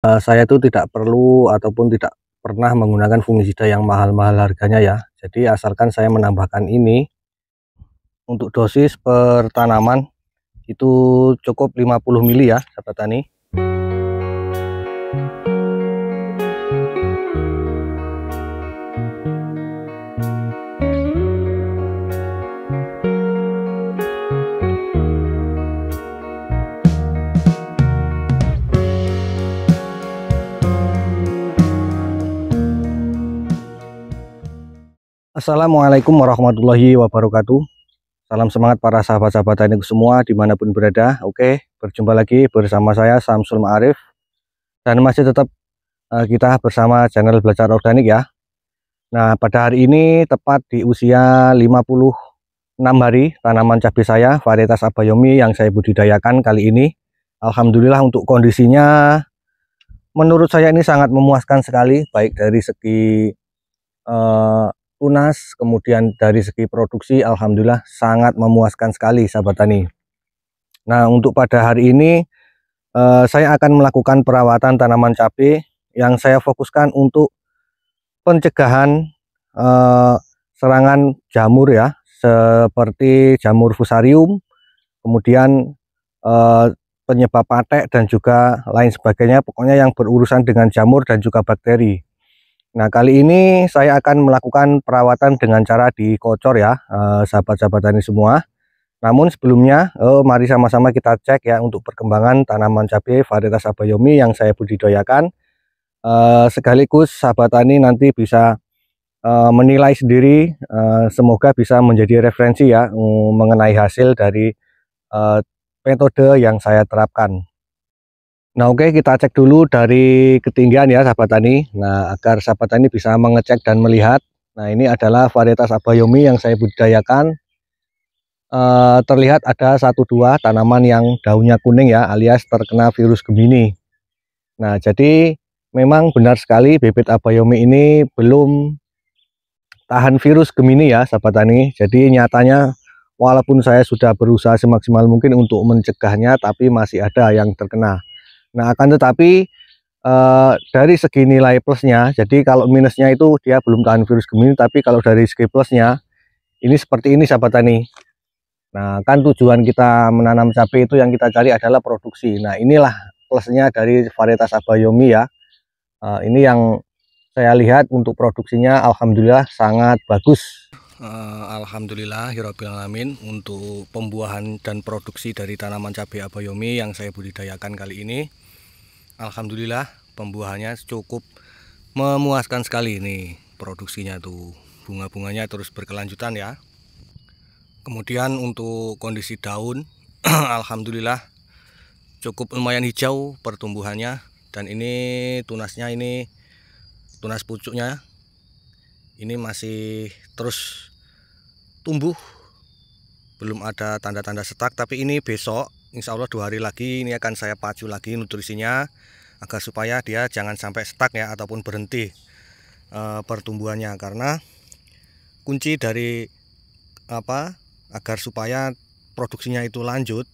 Saya tuh tidak perlu ataupun tidak pernah menggunakan fungisida yang mahal-mahal harganya ya. Jadi asalkan saya menambahkan ini untuk dosis per tanaman itu cukup 50 mili ya sahabat tani. Assalamualaikum warahmatullahi wabarakatuh. Salam semangat para sahabat-sahabat taniku semua dimanapun berada. Oke, berjumpa lagi bersama saya Samsul Ma'arif. Dan masih tetap kita bersama channel Belajar Organik ya. Nah, pada hari ini tepat di usia 56 hari tanaman cabai saya varietas Abayomi yang saya budidayakan kali ini. Alhamdulillah untuk kondisinya menurut saya ini sangat memuaskan sekali, baik dari segi tunas, kemudian dari segi produksi alhamdulillah sangat memuaskan sekali sahabat tani. Nah, untuk pada hari ini saya akan melakukan perawatan tanaman cabai yang saya fokuskan untuk pencegahan serangan jamur ya, seperti jamur fusarium, kemudian penyebab patek dan juga lain sebagainya, pokoknya yang berurusan dengan jamur dan juga bakteri. Nah, kali ini saya akan melakukan perawatan dengan cara dikocor ya, sahabat-sahabat tani semua. Namun sebelumnya, mari sama-sama kita cek ya untuk perkembangan tanaman cabai varietas Abayomi yang saya budidayakan. Sekaligus sahabat tani nanti bisa menilai sendiri, semoga bisa menjadi referensi ya mengenai hasil dari metode yang saya terapkan. Nah, oke, kita cek dulu dari ketinggian ya sahabat tani. Nah, agar sahabat tani bisa mengecek dan melihat. Nah, ini adalah varietas Abayomi yang saya budidayakan. Terlihat ada 1-2 tanaman yang daunnya kuning ya, alias terkena virus Gemini. Nah, jadi memang benar sekali bibit Abayomi ini belum tahan virus Gemini ya sahabat tani. Jadi nyatanya walaupun saya sudah berusaha semaksimal mungkin untuk mencegahnya, tapi masih ada yang terkena. Nah, akan tetapi dari segi nilai plusnya, jadi kalau minusnya itu dia belum tahan virus Gemini, tapi kalau dari segi plusnya ini seperti ini sahabat tani. Nah, kan tujuan kita menanam cabai itu yang kita cari adalah produksi. Nah, inilah plusnya dari varietas Abayomi ya. Ini yang saya lihat untuk produksinya alhamdulillah sangat bagus. Alhamdulillahirabbil alamin untuk pembuahan dan produksi dari tanaman cabai Abayomi yang saya budidayakan kali ini. Alhamdulillah pembuahannya cukup memuaskan sekali nih, produksinya tuh bunga-bunganya terus berkelanjutan ya. Kemudian untuk kondisi daun alhamdulillah cukup lumayan hijau pertumbuhannya, dan ini tunasnya, ini tunas pucuknya ini masih terus tumbuh, belum ada tanda-tanda setak, tapi ini besok insya Allah 2 hari lagi ini akan saya pacu lagi nutrisinya agar supaya dia jangan sampai stuck ya ataupun berhenti pertumbuhannya, karena kunci dari agar supaya produksinya itu lanjut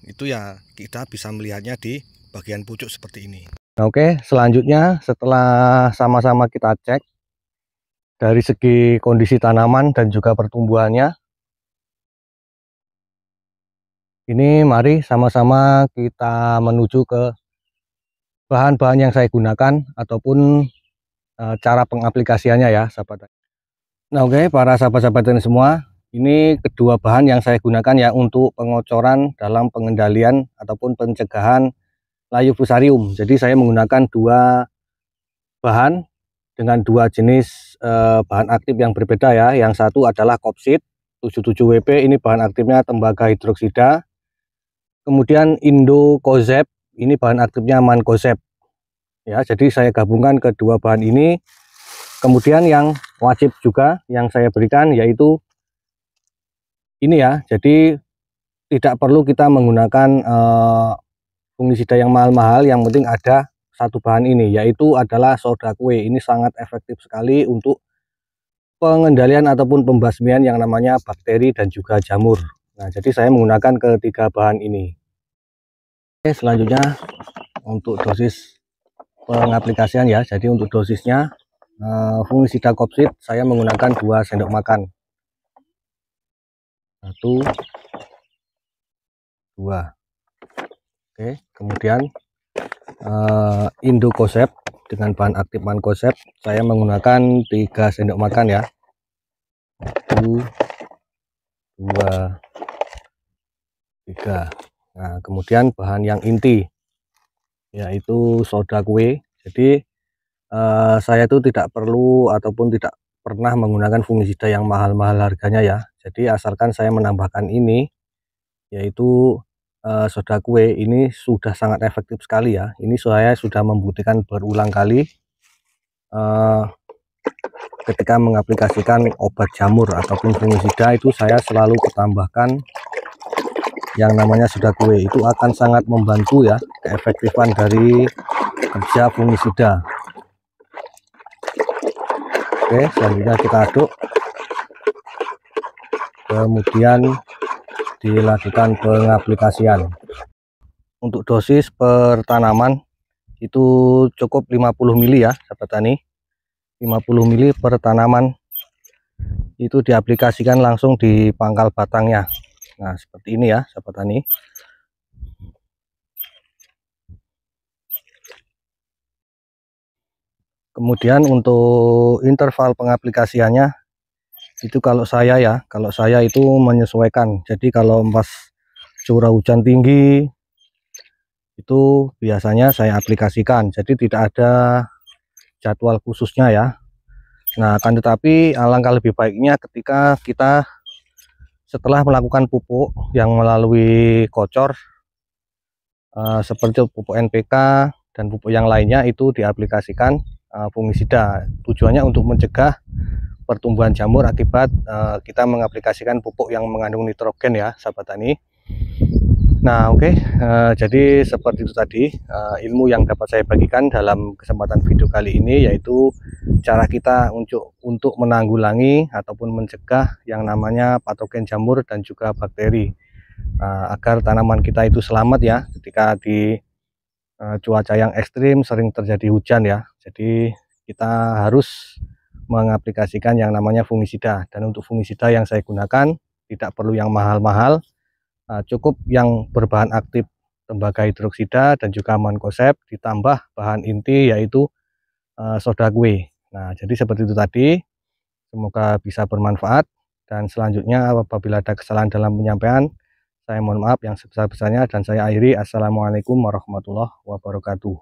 itu ya kita bisa melihatnya di bagian pucuk seperti ini. Oke, selanjutnya setelah sama-sama kita cek dari segi kondisi tanaman dan juga pertumbuhannya, ini mari sama-sama kita menuju ke bahan-bahan yang saya gunakan ataupun cara pengaplikasiannya ya sahabat. Nah, oke, para sahabat-sahabat ini semua, ini kedua bahan yang saya gunakan ya untuk pengocoran dalam pengendalian ataupun pencegahan layu fusarium. Jadi saya menggunakan 2 bahan dengan 2 jenis bahan aktif yang berbeda ya. Yang satu adalah Kopsid 77WP, ini bahan aktifnya tembaga hidroksida. Kemudian Indokozeb, ini bahan aktifnya Mancozeb. Ya, jadi saya gabungkan kedua bahan ini. Kemudian yang wajib juga yang saya berikan yaitu ini ya. Jadi tidak perlu kita menggunakan fungisida yang mahal-mahal, yang penting ada satu bahan ini, yaitu adalah soda kue. Ini sangat efektif sekali untuk pengendalian ataupun pembasmian yang namanya bakteri dan juga jamur. Nah, jadi saya menggunakan ketiga bahan ini. Oke, selanjutnya untuk dosis pengaplikasian ya. Jadi untuk dosisnya fungisida Kopsid saya menggunakan 2 sendok makan. 1, 2. Oke, kemudian Indocosep dengan bahan aktif Mancozeb saya menggunakan 3 sendok makan ya. 1, 2, 3. Nah, kemudian bahan yang inti yaitu soda kue. Jadi saya itu tidak perlu ataupun tidak pernah menggunakan fungisida yang mahal-mahal harganya ya. Jadi asalkan saya menambahkan ini, yaitu soda kue, ini sudah sangat efektif sekali ya. Ini saya sudah membuktikan berulang kali ketika mengaplikasikan obat jamur ataupun fungisida, itu saya selalu tambahkan yang namanya soda kue. Itu akan sangat membantu ya keefektifan dari kerja fungisida. Oke, selanjutnya kita aduk, kemudian dilakukan pengaplikasian. Untuk dosis per tanaman itu cukup 50 ml ya sahabat tani. 50 ml per tanaman, itu diaplikasikan langsung di pangkal batangnya. Nah, seperti ini ya sahabat tani. Kemudian untuk interval pengaplikasiannya itu kalau saya itu menyesuaikan. Jadi kalau pas curah hujan tinggi itu biasanya saya aplikasikan, jadi tidak ada jadwal khususnya ya. Nah, akan tetapi alangkah lebih baiknya ketika kita setelah melakukan pupuk yang melalui kocor seperti pupuk NPK dan pupuk yang lainnya, itu diaplikasikan fungisida. Tujuannya untuk mencegah pertumbuhan jamur akibat kita mengaplikasikan pupuk yang mengandung nitrogen ya sahabat tani. Nah, oke, jadi seperti itu tadi ilmu yang dapat saya bagikan dalam kesempatan video kali ini, yaitu cara kita untuk menanggulangi ataupun mencegah yang namanya patogen jamur dan juga bakteri, agar tanaman kita itu selamat ya ketika di cuaca yang ekstrim, sering terjadi hujan ya. Jadi kita harus mengaplikasikan yang namanya fungisida, dan untuk fungisida yang saya gunakan tidak perlu yang mahal-mahal. Cukup yang berbahan aktif tembaga hidroksida dan juga Mancozeb, ditambah bahan inti yaitu soda kue. Nah, jadi seperti itu tadi. Semoga bisa bermanfaat, dan selanjutnya apabila ada kesalahan dalam penyampaian, saya mohon maaf yang sebesar-besarnya, dan saya akhiri. Assalamualaikum warahmatullahi wabarakatuh.